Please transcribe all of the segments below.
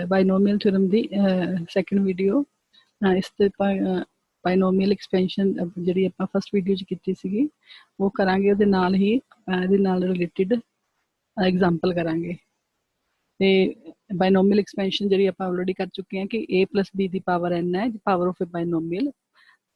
ਬਾਈਨੋਮੀਅਲ theorem ਦੀ second video. ਇਸ ਤੇ ਬਾਈਨੋਮੀਅਲ expansion ਜਿਹੜੀ ਆਪਾਂ ਫਸਟ ਵੀਡੀਓ 'ਚ ਕੀਤੀ ਸੀਗੀ ਉਹ ਕਰਾਂਗੇ, ਉਹਦੇ ਨਾਲ ਹੀ ਇਹਦੇ ਨਾਲ ਰਿਲੇਟਿਡ ਐਗਜ਼ਾਮਪਲ ਕਰਾਂਗੇ। ਤੇ ਬਾਈਨੋਮੀਅਲ ਐਕਸਪੈਂਸ਼ਨ ਜਿਹੜੀ ਆਪਾਂ ਆਲਰੇਡੀ ਕਰ ਚੁੱਕੇ ਹਾਂ ਕਿ a plus b the power n ਹੈ, ਪਾਵਰ ਆਫ ਏ ਬਾਈਨੋਮੀਅਲ।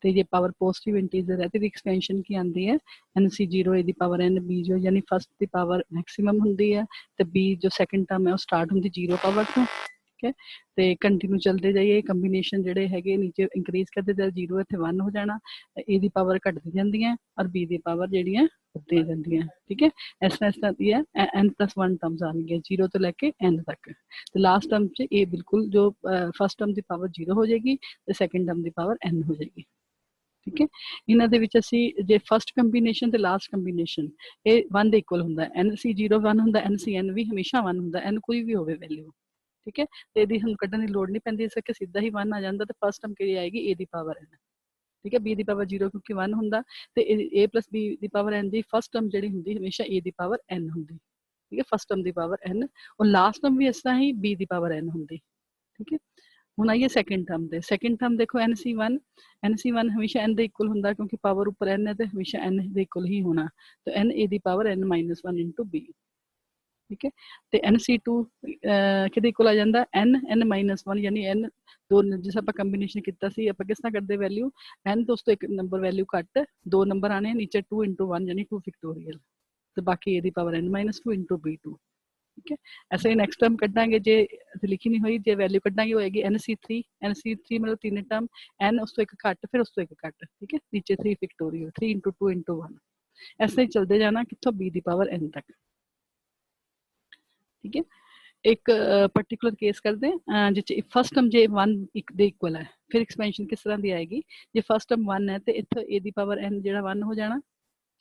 ਤੇ ਜੇ ਪਾਵਰ ਪੋਜ਼ਿਟਿਵ ਇੰਟੀਜਰ ਹੈ ਤੇ ਐਕਸਪੈਂਸ਼ਨ ਕੀ ਆਉਂਦੀ ਹੈ, NC0 a the power n b0, ਯਾਨੀ ਫਸਟ ਦੀ ਪਾਵਰ ਮੈਕਸਿਮਮ ਹੁੰਦੀ ਹੈ ਤੇ b ਜੋ ਸੈਕੰਡ ਟਰਮ ਹੈ ਉਹ ਸਟਾਰਟ ਹੁੰਦੀ 0 ਪਾਵਰ ਤੋਂ। ਠੀਕ ਹੈ, ਤੇ ਕੰਟੀਨਿਊ ਚੱਲਦੇ ਜਾਈਏ, ਕੰਬੀਨੇਸ਼ਨ ਜਿਹੜੇ ਹੈਗੇ ਨੀਚੇ ਇੰਕਰੀਜ਼ ਕਰਦੇ ਜਾਂ 0 ਇੱਥੇ 1 ਹੋ ਜਾਣਾ, a ਦੀ ਪਾਵਰ ਘਟਦੀ ਜਾਂਦੀਆਂ ਔਰ b ਦੀ ਪਾਵਰ ਜਿਹੜੀਆਂ ਵੱਧਦੀਆਂ ਜਾਂਦੀਆਂ। ਠੀਕ ਹੈ, ਇਸ ਤਰ੍ਹਾਂ ਦੀ ਹੈ n+1 ਟਰਮਸ ਆਉਣਗੀਆਂ 0 ਤੋਂ ਲੈ ਕੇ n ਤੱਕ। ਤੇ ਲਾਸਟ ਟਰਮ 'ਚ ਇਹ ਬਿਲਕੁਲ ਜੋ ਫਸਟ ਟਰਮ ਦੀ ਪਾਵਰ 0 ਹੋ ਜਾਏਗੀ ਤੇ ਸੈਕੰਡ ਟਰਮ ਦੀ ਪਾਵਰ n ਹੋ ਜਾਏਗੀ। ਠੀਕ ਹੈ, ਇਹਨਾਂ ਦੇ ਵਿੱਚ ਅਸੀਂ ਜੇ ਫਸਟ ਕੰਬੀਨੇਸ਼ਨ ਤੇ ਲਾਸਟ ਕੰਬੀਨੇਸ਼ਨ ਇਹ 1 ਦੇ ਇਕੁਅਲ ਹੁੰਦਾ, NC0 1 ਹੁੰਦਾ, NCN ਵੀ ਹਮੇਸ਼ਾ 1 ਹੁੰਦਾ, n ਕੋਈ ਵੀ ਹੋਵੇ ਵੈਲਿਊ। ਠੀਕ ਹੈ, ਤੇ ਇਹਦੀ ਸਾਨੂੰ ਕੱਢਣ ਦੀ ਲੋੜ ਨਹੀਂ ਪੈਂਦੀ, ਇਸ ਕਰਕੇ ਸਿੱਧਾ ਹੀ 1 ਆ ਜਾਂਦਾ ਤੇ ਫਸਟ ਟਰਮ ਕਿਹੜੀ ਆਏਗੀ a ਦੀ ਪਾਵਰ n। ਠੀਕ ਹੈ, b ਦੀ ਪਾਵਰ 0 ਕਿਉਂਕਿ 1 ਹੁੰਦਾ ਤੇ a plus b the power n the first term ਜਿਹੜੀ ਹੁੰਦੀ ਹਮੇਸ਼ਾ a ਦੀ ਪਾਵਰ n ਹੁੰਦੀ। ਠੀਕ ਹੈ, ਫਸਟ ਟਰਮ ਦੀ ਪਾਵਰ n ਔਰ ਲਾਸਟ ਟਰਮ ਵੀ ਇਸ ਤਰ੍ਹਾਂ ਹੀ b ਦੀ ਪਾਵਰ n ਹੁੰਦੀ। ਠੀਕ ਹੈ, ਹੁਣ ਆਈਏ ਸੈਕੰਡ ਟਰਮ ਦੇ। ਸੈਕੰਡ ਟਰਮ ਦੇਖੋ NC1 ਹਮੇਸ਼ਾ n ਦੇ ਇਕੁਅਲ ਹੁੰਦਾ ਕਿਉਂਕਿ ਪਾਵਰ ਉੱਪਰ n ਹੈ ਤੇ ਹਮੇਸ਼ਾ n ਦੇ ਇਕੁਅਲ ਹੀ ਹੋਣਾ, ਤੇ n a the power n-1 into b। ਠੀਕ ਹੈ, ਤੇ NC2 ਕਿਹਦੇ ਇਕੁਅਲ ਆ ਜਾਂਦਾ, n-1 ਯਾਨੀ n ਦੋ, ਜਿਸ ਆਪਾਂ ਕੰਬੀਨੇਸ਼ਨ ਕੀਤਾ ਸੀ ਆਪਾਂ ਕਿਸ ਤਰ੍ਹਾਂ ਕਰਦੇ ਵੈਲਿਊ n ਤੋਂ ਉਸ ਤੋਂ ਇੱਕ ਨੰਬਰ ਵੈਲਿਊ ਘੱਟ, 2 ਨੰਬਰ ਆਣੇ ਨੀਚੇ 2 into 1 ਯਾਨੀ 2 ਫੈਕਟੋਰੀਅਲ, ਤੇ ਬਾਕੀ a the power n-2 into b2। ਠੀਕ ਹੈ, ਐਸੇ ਹੀ ਨੈਕਸਟ ਟਰਮ ਕੱਢਾਂਗੇ, ਜੇ ਲਿਖੀ ਨਹੀਂ ਹੋਈ, ਜੇ ਵੈਲਿਊ ਕੱਢਾਂਗੇ ਹੋਏਗੀ NC3 ਮਤਲਬ 3 ਟਰਮ, n ਉਸ ਤੋਂ ਇੱਕ ਘੱਟ ਫਿਰ ਉਸ ਤੋਂ ਇੱਕ ਘੱਟ। ਠੀਕ ਹੈ, ਨੀਚੇ 3 ਫੈਕਟੋਰੀਅਲ 3 into 2 into 1, ਐਸੇ ਹੀ ਚੱਲਦੇ ਜਾਣਾ ਕਿੱਥੋਂ b ਦੀ ਪਾਵਰ n ਤੱਕ। ਠੀਕ ਹੈ, ਇੱਕ ਪਰਟੀਕੂਲਰ ਕੇਸ ਕਰਦੇ ਹਾਂ ਜਿਸ ਫਸਟ ਟਰਮ ਜੇ 1 1 ਦੇ ਇਕੁਅਲ ਹੈ, ਫਿਰ ਐਕਸਪੈਂਸ਼ਨ ਕਿਸ ਤਰ੍ਹਾਂ ਦੀ ਆਏਗੀ, ਜੇ ਫਸਟ ਟਰਮ 1 ਹੈ ਤੇ ਇੱਥੋਂ a ਦੀ ਪਾਵਰ n ਜਿਹੜਾ 1 ਹੋ ਜਾਣਾ,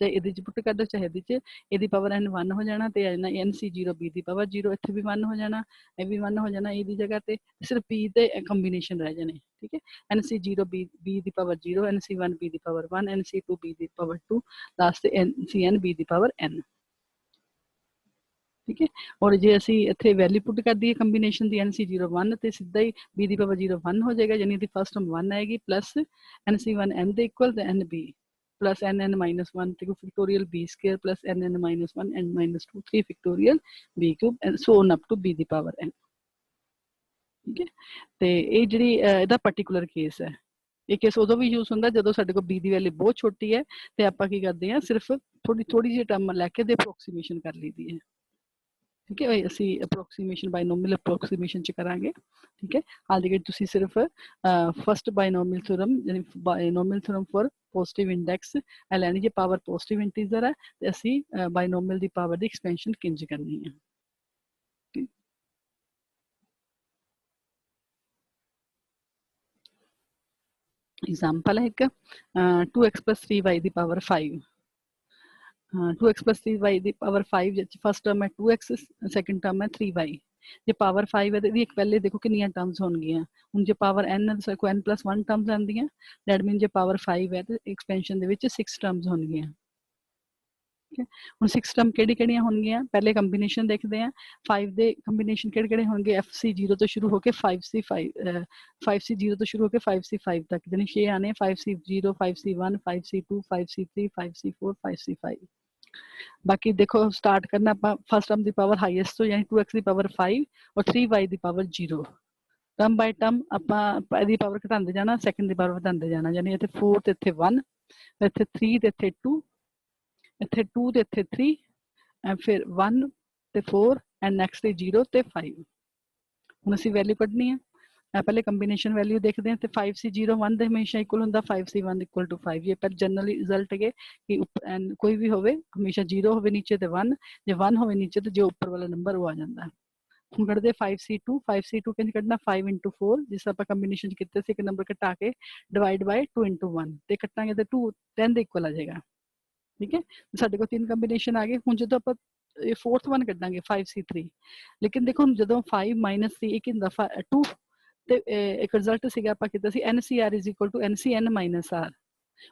ਚਾਹੇ ਇਹਦੇ 'ਚ ਪੁੱਟ ਕਰ ਦਿਓ ਚਾਹੇ ਇਹਦੇ 'ਚ, ਇਹਦੀ ਪਾਵਰ n 1 ਹੋ ਜਾਣਾ ਤੇ NC0 b ਦੀ ਪਾਵਰ 0, ਇੱਥੇ ਵੀ 1 ਹੋ ਜਾਣਾ, ਇਹ ਵੀ 1 ਹੋ ਜਾਣਾ, ਇਹਦੀ ਜਗ੍ਹਾ ਤੇ ਸਿਰਫ b ਦੇ ਕੰਬੀਨੇਸ਼ਨ ਰਹਿ ਜਾਣੇ। ਠੀਕ ਹੈ, NC0 b ਦੀ ਪਾਵਰ 0, NC1 b ਦੀ ਪਾਵਰ 1, NC2 b ਦੀ ਪਾਵਰ 2, ਲਾਸਟ ਤੇ NCN b ਦੀ ਪਾਵਰ n। ਠੀਕ ਹੈ, ਔਰ ਜੇ ਅਸੀਂ ਇੱਥੇ ਵੈਲਿਊ ਪੁੱਟ ਕਰ ਦਈਏ ਕੰਬੀਨੇਸ਼ਨ ਦੀ NC0 1 ਤੇ ਸਿੱਧਾ ਹੀ b ਦੀ ਪਾਵਰ 0 1 ਹੋ ਜਾਏਗਾ, ਯਾਨੀ ਇਹਦੀ ਫਸਟ ਟਰਮ 1 ਆਏਗੀ ਪਲੱਸ NC1 n ਦੇ ਇਕੁਅਲ ਤੇ NB plus nn-1 3 factorial b square plus nn-1 n-2 3 factorial b cube and so on up to b the power n। ਠੀਕ ਹੈ, ਤੇ ਇਹ ਜਿਹੜੀ ਇਹਦਾ ਪਾਰਟਿਕੂਲਰ ਕੇਸ ਹੈ, ਇਹ ਕੇਸ ਉਦੋਂ ਵੀ ਯੂਜ਼ ਹੁੰਦਾ ਜਦੋਂ ਸਾਡੇ ਕੋਲ b ਦੀ ਵੈਲਿਊ ਬਹੁਤ ਛੋਟੀ ਹੈ ਤੇ ਆਪਾਂ ਕੀ ਕਰਦੇ ਹਾਂ, ਸਿਰਫ ਥੋੜੀ ਜਿਹੀ ਟਰਮ ਲੈ ਕੇ ਦੇ ਅਪਰੋਕਸੀਮੇਸ਼ਨ ਕਰ ਲਈਦੀ ਹੈ। ਠੀਕ ਹੈ, ਅਸੀਂ ਅਪਰੋਕਸੀਮੇਸ਼ਨ ਬਾਈਨੋਮੀਅਲ ਅਪਰੋਕਸੀਮੇਸ਼ਨ 'ਚ ਕਰਾਂਗੇ। ਠੀਕ ਹੈ, ਹਾਲ ਦੀ ਤੁਸੀਂ ਸਿਰਫ ਫਸਟ ਬਾਈਨੋਮੀਅਲ ਥਿਊਰਮ ਯਾਨੀ ਬਾਈਨੋਮੀਅਲ ਥਿਊਰਮ ਫॉर ਪੋਜ਼ਿਟਿਵ ਇੰਡੈਕਸ ਇਹ ਲੈਣੀ, ਜੇ ਪਾਵਰ ਪੋਜ਼ਿਟਿਵ ਇੰਟੀਜਰ ਹੈ ਤੇ ਅਸੀਂ ਬਾਈਨੋਮੀਅਲ ਦੀ ਪਾਵਰ ਦੀ ਐਕਸਪੈਂਸ਼ਨ ਕਿੰਜ ਕਰਨੀ ਹੈ। ਐਗਜ਼ਾਮਪਲ ਹੈ ਇੱਕ 2x plus 3y ਦੀ ਪਾਵਰ 5, 2x plus 3y ਦੀ ਪਾਵਰ 5 ਵਿੱਚ ਫਸਟ ਟਰਮ ਹੈ 2x, ਸੈਕੰਡ ਟਰਮ ਹੈ 3y। ਜੇ ਪਾਵਰ 5 ਹੈ ਤੇ ਵੀ ਇੱਕ ਪਹਿਲੇ ਦੇਖੋ ਕਿੰਨੀਆਂ ਟਰਮਸ ਹੋਣਗੀਆਂ, ਹੁਣ ਜੇ ਪਾਵਰ n ਹੈ ਤਾਂ n+1 ਟਰਮਸ ਆਉਂਦੀਆਂ, ਦੈਟ ਮੀਨ ਜੇ ਪਾਵਰ 5 ਹੈ ਤੇ ਐਕਸਪੈਂਸ਼ਨ ਦੇ ਵਿੱਚ 6 ਟਰਮਸ ਹੋਣਗੀਆਂ। ਠੀਕ ਹੈ, ਹੁਣ 6 ਟਰਮ ਕਿਹੜੀਆਂ ਹੋਣਗੀਆਂ, ਪਹਿਲੇ ਕੰਬੀਨੇਸ਼ਨ ਦੇਖਦੇ ਹਾਂ। 5 ਦੇ ਕੰਬੀਨੇਸ਼ਨ ਕਿਹੜੇ ਹੋਣਗੇ, FC0 ਤੋਂ ਸ਼ੁਰੂ ਹੋ ਕੇ 5C0 ਤੋਂ ਸ਼ੁਰੂ ਹੋ ਕੇ 5C5 ਤੱਕ, ਯਾਨੀ 6 ਆਣੇ 5C0 5C1 5C2 5C3 5C4 5C5। ਬਾਕੀ ਦੇਖੋ ਸਟਾਰਟ ਕਰਨਾ ਆਪਾਂ ਫਸਟ ਟਰਮ ਦੀ ਪਾਵਰ ਹਾਈਐਸਟ ਤੋਂ, ਯਾਨੀ 2x ਦੀ ਪਾਵਰ 5 ਔਰ 3y ਦੀ ਪਾਵਰ 0। ਟਰਮ ਬਾਈ ਟਰਮ ਆਪਾਂ ਇਹਦੀ ਪਾਵਰ ਘਟਾਉਂਦੇ ਜਾਣਾ, ਸੈਕੰਡ ਦੀ ਪਾਵਰ ਵਧਾਉਂਦੇ ਜਾਣਾ, ਯਾਨੀ ਇੱਥੇ 4 ਤੇ ਇੱਥੇ 1, ਇੱਥੇ 3 ਤੇ ਇੱਥੇ 2, ਇੱਥੇ 2 ਤੇ ਇੱਥੇ 3, ਫਿਰ 1 ਤੇ 4 ਐਂਡ ਨੈਕਸਟ ਤੇ 0 ਤੇ 5। ਹੁਣ ਅਸੀਂ ਵੈਲਿਊ ਕੱਢਣੀ ਹੈ, ਪਹਿਲੇ ਕੰਬੀਨੇਸ਼ਨ ਵੈਲਿਊ ਦੇਖਦੇ ਹਾਂ ਤੇ 5C0 1 ਦੇ ਹਮੇਸ਼ਾ ਇਕੁਅਲ ਹੁੰਦਾ, 5C1 ਇਕੁਅਲ ਟੂ 5। ਇਹ ਪਰ ਜਨਰਲੀ ਰਿਜ਼ਲਟ ਹੈਗੇ ਕਿ ਕੋਈ ਵੀ ਹੋਵੇ ਹਮੇਸ਼ਾ 0 ਹੋਵੇ ਨੀਚੇ ਤੇ 1, ਜੇ 1 ਹੋਵੇ ਨੀਚੇ ਤੇ ਜੋ ਉੱਪਰ ਵਾਲਾ ਨੰਬਰ ਉਹ ਆ ਜਾਂਦਾ। ਹੁਣ ਕੱਢਦੇ 5C2 ਕਿੰਝ ਕੱਢਣਾ, 5 into 4 ਜਿਸ ਆਪਾਂ ਕੰਬੀਨੇਸ਼ਨ ਕੀਤੇ ਸੀ, ਇੱਕ ਨੰਬਰ ਘਟਾ ਕੇ ਡਿਵਾਈਡ ਬਾਈ 2 into 1 ਤੇ ਕੱਟਾਂਗੇ ਤੇ 2 10 ਦੇ ਇਕੁਅਲ ਆ ਜਾਏਗਾ। ਠੀਕ ਹੈ, ਸਾਡੇ ਕੋਲ 3 ਕੰਬੀਨੇਸ਼ਨ ਆ ਗਏ। ਹੁਣ ਜਦੋਂ ਆਪਾਂ ਇਹ 4th one ਕੱਢਾਂਗੇ 5C3, ਲੇਕਿਨ ਦੇਖੋ ਹੁਣ ਜਦੋਂ 5 minus 3 ਇੱਕ ਹੁੰਦਾ 2 ਤੇ ਇੱਕ ਰਿਜ਼ਲਟ ਸੀਗਾ ਆਪਾਂ ਕੀਤਾ ਸੀ NCR is equal to NCN minus R।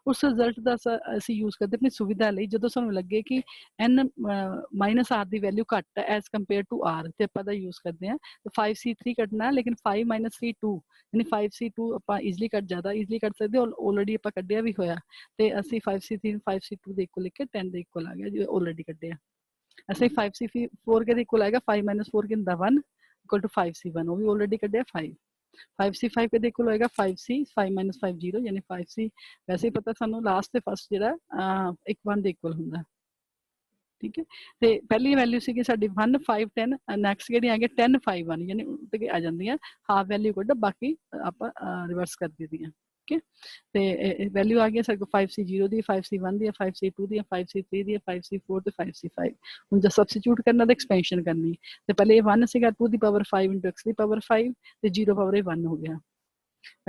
उस रिजल्ट का ਅਸੀਂ यूज करते अपनी सुविधा ਲਈ ਜਦੋਂ ਸਾਨੂੰ ਲੱਗੇ कि n -r ਦੀ ਵੈਲਿਊ ਘੱਟ ਹੈ ਐਸ ਕੰਪੇਅਰ ਟੂ r ਤੇ ਆਪਾਂ ਦਾ ਯੂਜ਼ ਕਰਦੇ ਹਾਂ ਤੇ 5c3 ਕੱਢਣਾ ਲੇਕਿਨ 5 - 3 2 ਯਾਨੀ 5c2 ਆਪਾਂ ਈਜ਼ੀਲੀ ਜ਼ਿਆਦਾ ਈਜ਼ੀਲੀ ਕੱਢ ਸਕਦੇ ਆਲਰੇਡੀ ਆਪਾਂ ਕੱਢਿਆ ਵੀ ਹੋਇਆ ਤੇ ਅਸੀਂ 5c3 5c2 ਦੇ ਇਕੁਅਲ ਲਿਖ ਕੇ 10 ਦੇ ਇਕੁਅਲ ਆ ਗਿਆ ਜੋ ਆਲਰੇਡੀ ਕੱਢਿਆ। ਅਸੀਂ 5c4 के इक्वल आएगा 5 - 4 कितना 1 इक्वल टू 5c1 वो भी ऑलरेडी कट दिया 5 5c5 के इक्वल होएगा 5c 5 - 5 0 यानी 5c वैसे ही पता सानू लास्ट ते फर्स्ट जेड़ा एक 1 ਦੇ ਇਕੁਅਲ ਹੁੰਦਾ ठीक है। ਤੇ ਪਹਿਲੀ ਵੈਲਿਊ ਸੀਗੀ ਸਾਡੀ 1 5 10 ਨੈਕਸਟ ਜਿਹੜੀ ਆ ਗਈ 10 5 1 ਯਾਨੀ ਉੱਤੇ ਆ ਜਾਂਦੀਆਂ ਹਾਫ ਵੈਲਿਊ ਕੱਢ ਬਾਕੀ ਆਪਾਂ ਰਿਵਰਸ ਕਰ ਦਿੱਤੀਆਂ ठीक है। ਤੇ ਵੈਲਿਊ ਆ ਗਈ ਸਾਡੇ ਕੋਲ 5c0 ਦੀ 5c1 ਦੀ 5c2 ਦੀ 5c3 ਦੀ 5c4 ਤੇ 5c5 ਹੁਣ ਜੇ ਸਬਸਟੀਟਿਊਟ ਕਰਨਾ ਤਾਂ ਐਕਸਪੈਂਸ਼ਨ ਕਰਨੀ ਤੇ ਪਹਿਲੇ 1 ਸੀਗਾ 2 ਦੀ ਪਾਵਰ 5 * x ਦੀ ਪਾਵਰ 5 ਤੇ 0 ਪਾਵਰ 1 ਹੋ ਗਿਆ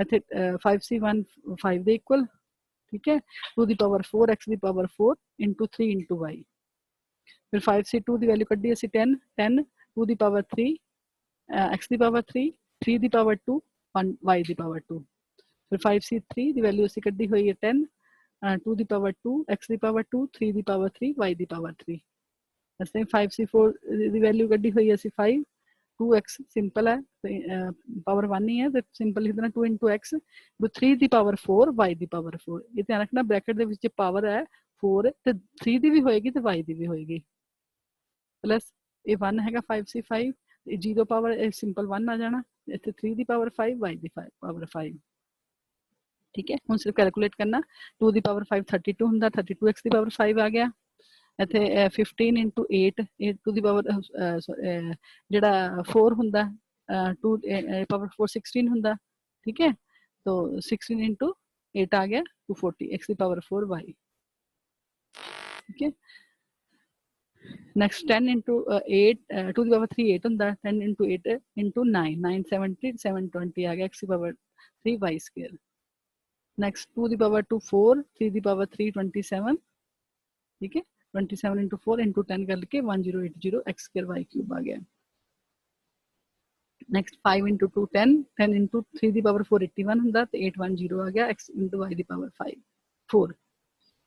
ਇੱਥੇ 5c1 5 ਦੇ ਇਕੁਅਲ ठीक है 2 ਦੀ ਪਾਵਰ 4 x ਦੀ ਪਾਵਰ 4 * 3 * y फिर 5c2 ਦੀ ਵੈਲਿਊ ਕੱਢੀ ਅਸੀਂ 10 10 2 ਦੀ ਪਾਵਰ 3 x ਦੀ ਪਾਵਰ 3 3 ਦੀ ਪਾਵਰ 2 1 y ਦੀ ਪਾਵਰ 2 फिर 5c3 ਦੀ ਵੈਲਿਊ ਅਸੀਂ ਕੱਢੀ ਹੋਈ ਹੈ 10 2 ਦੀ ਪਾਵਰ 2 x ਦੀ ਪਾਵਰ 2 3 ਦੀ ਪਾਵਰ 3 y ਦੀ ਪਾਵਰ 3 ਅਸੀਂ 5c4 ਦੀ ਵੈਲਿਊ ਕੱਢੀ ਹੋਈ ਅਸੀਂ 5 2x ਸਿੰਪਲ ਹੈ ਪਾਵਰ 1 ਹੀ ਹੈ ਤੇ ਸਿੰਪਲ ਲਿਖ ਦੇਣਾ 2 * x 3 ਦੀ ਪਾਵਰ 4 y ਦੀ ਪਾਵਰ 4 ਇਹ ਧਿਆਨ ਰੱਖਣਾ ਬ੍ਰੈਕਟ ਦੇ ਵਿੱਚ ਪਾਵਰ ਹੈ 4 ਤੇ 3 ਦੀ ਵੀ ਹੋਏਗੀ ਤੇ y ਦੀ ਵੀ ਹੋਏਗੀ ਪਲੱਸ ਇਹ 1 ਹੈਗਾ 5c5 0 ਪਾਵਰ ਸਿੰਪਲ 1 ਆ ਜਾਣਾ ਇੱਥੇ 3 ਦੀ ਪਾਵਰ 5 y ਦੀ ਪਾਵਰ 5 ठीक है ਹੁਣ ਸਿਰਫ ਕੈਲਕੂਲੇਟ ਕਰਨਾ 2 ਦੀ ਪਾਵਰ 5 32 ਹੁੰਦਾ 32x ਦੀ ਪਾਵਰ 5 ਆ ਗਿਆ ਇੱਥੇ 15 * 8 8 ਟੂ ਦੀ ਪਾਵਰ ਜਿਹੜਾ 4 ਹੁੰਦਾ 2 ਪਾਵਰ 4 16 ਹੁੰਦਾ ठीक है तो 16 * 8 आ गया 240 x ਦੀ ਪਾਵਰ 4 y ठीक है। नेक्स्ट 10 * 8 2 ਦੀ ਪਾਵਰ 3 8 ਹੁੰਦਾ 10 * 8 * 9 9 70 720 आ गया x ਦੀ ਪਾਵਰ 3 y स्क्वायर next 2 ਦੀ ਪਾਵਰ 2 4 3 ਦੀ ਪਾਵਰ 3 27 ठीक है 27 * 4 * 10 करके 1080 x square y cube आ गया next 5 * 2 10 10 * 3 ਦੀ ਪਾਵਰ 4 81 ਹੁੰਦਾ ਤੇ 810 ਆ ਗਿਆ x * y ਦੀ ਪਾਵਰ 5 4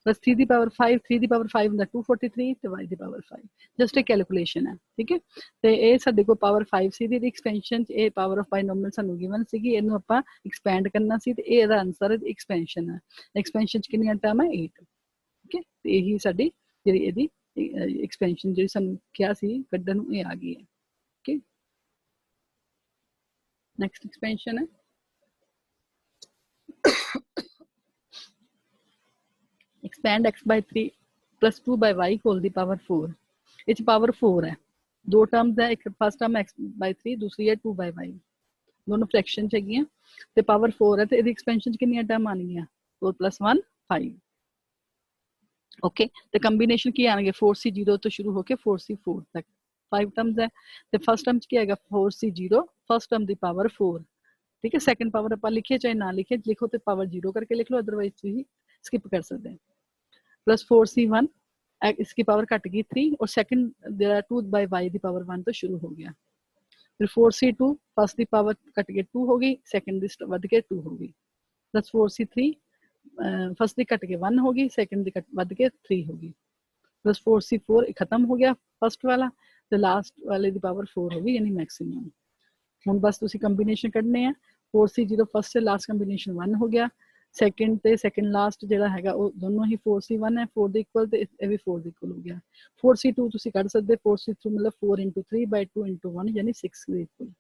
plus 3 ਦੀ ਪਾਵਰ 5 3 ਦੀ ਪਾਵਰ 5 ਹੁੰਦਾ 243 ਤੇ y ਦੀ ਪਾਵਰ 5 ਜਸਟ ਇੱਕ ਕੈਲਕੂਲੇਸ਼ਨ ਹੈ ਠੀਕ ਹੈ ਤੇ ਇਹ ਸਾਡੇ ਕੋਲ ਪਾਵਰ 5 ਸੀ ਦੀ ਐਕਸਪੈਂਸ਼ਨ ਇਹ ਪਾਵਰ ਆਫ ਬਾਈਨੋਮੀਅਲ ਸਾਨੂੰ ਗਿਵਨ ਸੀਗੀ ਇਹਨੂੰ ਆਪਾਂ ਐਕਸਪੈਂਡ ਕਰਨਾ ਸੀ ਤੇ ਇਹਦਾ ਆਨਸਰ ਐਕਸਪੈਂਸ਼ਨ ਹੈ ਐਕਸਪੈਂਸ਼ਨ ਚ ਕਿੰਨੀਆਂ ਟਰਮ ਹੈ 8 ਠੀਕ ਹੈ ਤੇ ਇਹੀ ਸਾਡੀ ਜਿਹੜੀ ਇਹਦੀ ਐਕਸਪੈਂਸ਼ਨ ਜਿਹੜੀ ਸਾਨੂੰ ਕਿਹਾ ਸੀ ਕੱਢਣ ਨੂੰ ਇਹ ਆ ਗਈ ਹੈ ਓਕੇ ਨੈਕਸਟ ਐਕਸਪੈਂਸ਼ਨ ਹੈ expand x by 3 plus 2 by y whole the power 4 ਇਹ ਚ ਪਾਵਰ 4 ਹੈ ਦੋ ਟਰਮਸ ਹੈ ਇੱਕ ਫਸਟ ਟਰਮ x by 3 ਦੂਸਰੀ ਹੈ 2 by y ਦੋਨੋਂ ਫ੍ਰੈਕਸ਼ਨ ਚ ਹੈਗੀਆਂ ਤੇ ਪਾਵਰ 4 ਹੈ ਤੇ ਇਹਦੀ ਐਕਸਪੈਂਸ਼ਨ ਚ ਕਿੰਨੀਆਂ ਟਰਮ ਆਣਗੀਆਂ 4 + 1 5 ਓਕੇ ਤੇ ਕੰਬੀਨੇਸ਼ਨ ਕੀ ਆਣਗੇ 4c0 ਤੋਂ ਸ਼ੁਰੂ ਹੋ ਕੇ 4c4 ਤੱਕ 5 ਟਰਮਸ ਹੈ ਤੇ ਫਸਟ ਟਰਮ ਚ ਕੀ ਆਏਗਾ 4c0 ਫਸਟ ਟਰਮ ਦੀ ਪਾਵਰ 4 ਠੀਕ ਹੈ ਸੈਕੰਡ ਪਾਵਰ ਆਪਾਂ ਲਿਖੀਏ ਚਾਹੇ ਨਾ ਲਿਖੀਏ ਲਿਖੋ ਤੇ ਪਾਵਰ 0 ਕਰਕੇ ਲਿਖ ਲਓ ਅਦਰਵਾਈਜ਼ ਤੁਸੀਂ स्किप कर सकते हैं प्लस 4c1 इसकी पावर कट गई 3 और सेकंड 2 by y की पावर 1 तो शुरू हो गया फिर 4c2 फर्स्ट की पावर कट के 2 हो गई सेकंड की बढ़ के 2 हो गई प्लस 4c3 फर्स्ट की कट के 1 हो गई सेकंड की बढ़ के 3 हो गई प्लस 4c4 खत्म हो गया फर्स्ट वाला तो लास्ट वाले की पावर 4 हो गई यानी मैक्सिमम हुण बस तुसी कंबीनेशन कढने हैं 4c0 फर्स्ट से लास्ट कंबीनेशन 1 हो गया सेकंड ते सेकंड लास्ट ਜਿਹੜਾ ਹੈਗਾ ਉਹ ਦੋਨੋਂ ਹੀ 4c1 ਹੈ 4 ਦੇ ਇਕੁਅਲ ਤੇ ਇਹ ਵੀ 4 ਦੇ ਇਕੁਅਲ ਹੋ ਗਿਆ 4c2 ਤੁਸੀਂ ਕੱਢ ਸਕਦੇ 4c2 ਮਤਲਬ 4 * 3 by 2 * 1 ਯਾਨੀ 6 ਦੇ ਇਕੁਅਲ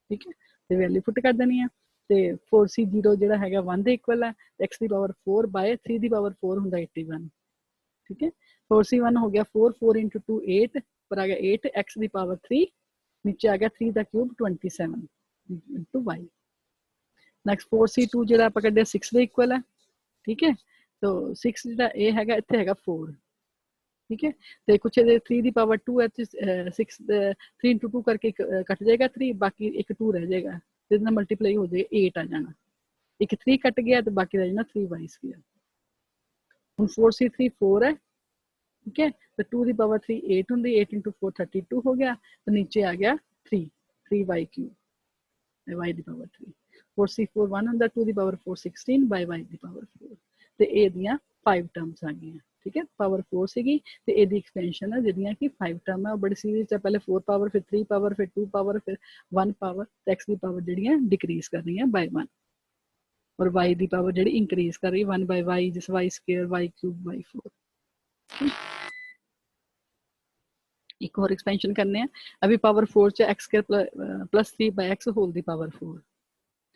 ਠੀਕ ਹੈ ਤੇ ਵੈਲਿਊ ਪੁੱਟ ਕਰ ਦੇਣੀ ਹੈ ਤੇ 4c0 ਜਿਹੜਾ ਹੈਗਾ 1 ਦੇ ਇਕੁਅਲ ਹੈ x the power 4 by 3 the power 4 ਹੁੰਦਾ 81 ਠੀਕ ਹੈ 4c1 ਹੋ ਗਿਆ 4 4 * 2 8 ਪਰ ਆ ਗਿਆ 8 x ਦੀ ਪਾਵਰ 3 नीचे आ गया 3 ਦਾ ਕਿਊਬ 27 * y नेक्स्ट 4c2 ਜਿਹੜਾ ਆਪਾਂ ਕੱਢਿਆ 6 ਦੇ ਇਕੁਅਲ ਹੈ ਠੀਕ ਹੈ तो 6 ਜਿਹੜਾ ਇਹ ਹੈਗਾ ਇੱਥੇ ਹੈਗਾ 4 ਠੀਕ ਹੈ ਤੇ ਕੁਛ ਇਹਦੇ 3 ਦੀ ਪਾਵਰ 2 ਹੈ 6 3 * 2 ਕਰਕੇ ਕੱਟ ਜਾਏਗਾ 3 ਬਾਕੀ ਇੱਕ 2 ਰਹਿ ਜਾਏਗਾ ਤੇ ਇਹਦੇ ਨਾਲ ਮਲਟੀਪਲਾਈ ਹੋ ਜਾਏਗਾ 8 ਆ ਜਾਣਾ ਇੱਕ 3 ਕੱਟ ਗਿਆ ਤੇ ਬਾਕੀ ਰਹਿ ਜਾਣਾ 3y² ਹੁਣ 4c3 4 है ठीक है तो 2 ਦੀ ਪਾਵਰ 3 8 ਹੁੰਦੀ 8 * 4 32 ਹੋ ਗਿਆ ਤੇ ਨੀਚੇ ਆ ਗਿਆ 3y³ y ਦੀ ਪਾਵਰ 3 4c4 1 ਹੁੰਦਾ 2 ਦੀ power 4 16 by y the power 4 ਤੇ ਇਹ ਦੀਆਂ 5 ਟਰਮਸ ਆ ਗਈਆਂ। ठीक है, पावर 4 ਸੀਗੀ ਤੇ ਇਹਦੀ ਐਕਸਪੈਂਸ਼ਨ ਹੈ ਜਿਹੜੀਆਂ ਕਿ 5 ਟਰਮ ਹੈ। ਉਹ ਬੜੀ ਸੀਰੀਜ਼ ਹੈ, ਪਹਿਲੇ 4 ਪਾਵਰ, ਫਿਰ 3 ਪਾਵਰ, ਫਿਰ 2 ਪਾਵਰ, ਫਿਰ 1 ਪਾਵਰ, ਤੇ x ਦੀ ਪਾਵਰ ਜਿਹੜੀਆਂ ਡਿਕਰੀਜ਼ ਕਰ ਰਹੀਆਂ ਬਾਈ 1 और y ਦੀ ਪਾਵਰ ਜਿਹੜੀ ਇੰਕਰੀਜ਼ ਕਰ ਰਹੀ 1 ਬਾਈ y, ਜਿਸ y square, y cube, y 4। एक और एक्सपेंशन करने हैं। अभी पावर 4 च x square plus 3 by x whole दी पावर 4।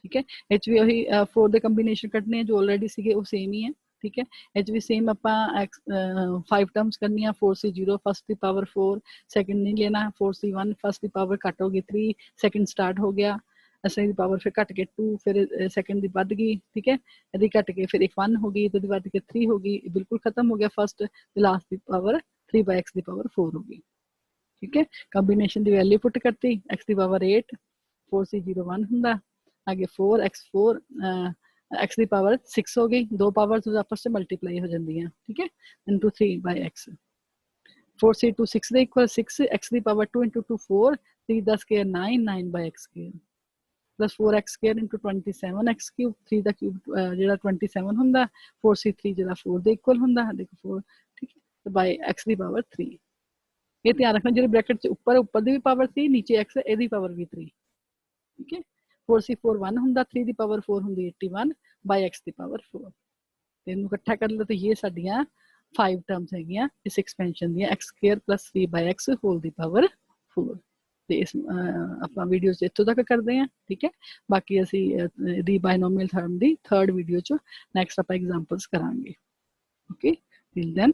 ठीक है, एच भी वही 4 ਦੇ ਕੰਬੀਨੇਸ਼ਨ ਕੱਢਨੇ ਜੋ ਆਲਰੇਡੀ ਸੀਗੇ ਉਹ ਸੇਮ ਹੀ ਹੈ। ठीक है, एच भी सेम ਆਪਾਂ 5 टर्म्स करनी है। 4c 0 फर्स्ट की पावर 4, सेकंड नहीं लेना। 4c 1 फर्स्ट की पावर घट होगी 3, सेकंड स्टार्ट हो गया। असली की पावर फिर घट के 2, फिर सेकंड की बढ़ गई। ठीक है, यदि घट के फिर एक 1 होगी, तो बढ़ के 3 होगी, बिल्कुल खत्म हो गया फर्स्ट। लास्ट की पावर 3 बाय x की पावर 4 होगी। ठीक है, कंबीनेशन की वैल्यू पुट करती, x की पावर 8, 4c 0 1 होंगे, आगे 4x4 x की पावर 6 हो गई। दो पावर आपस में मल्टीप्लाई हो जाती हैं। ठीक है, इंटू 3 बाय x। 4c 2 6 के इक्वल 6, x की power 2 into 2 4, 3 10 square 9, 9 by x square plus 4x square into 27 x cube. 3 का क्यूब जो 27 होंगे, 4c 3 जो 4 के इक्वल होंगे, देखो 4। ठीक है, तो बाय x की पावर 3। ये ध्यान रखना, जो ब्रैकेट ऊपर ऊपर की भी पावर 3, नीचे x है, यदी पावर भी 3। ठीक है, 4c 4 1 होंगे, 3 की पावर 4 होंगी 81 बाय x की पावर 4। इनू इकट्ठा कर लो तो ये साडियां 5 टर्म्स हैगियां इस एक्सपेंशन दी, x square plus 3 by x whole दी पावर 4। ਤੇ ਇਸ ਆਪਾਂ ਵੀਡੀਓਜ਼ ਇੱਥੋਂ ਤੱਕ ਕਰਦੇ ਹਾਂ। ਠੀਕ ਹੈ, ਬਾਕੀ ਅਸੀਂ ਦੀ ਬਾਇਨੋਮੀਅਲ ਥਿਓਰਮ ਦੀ 3rd ਵੀਡੀਓ 'ਚ ਨੈਕਸਟ ਆਪਾਂ ਐਗਜ਼ਾਮਪਲਸ ਕਰਾਂਗੇ। Okay, till then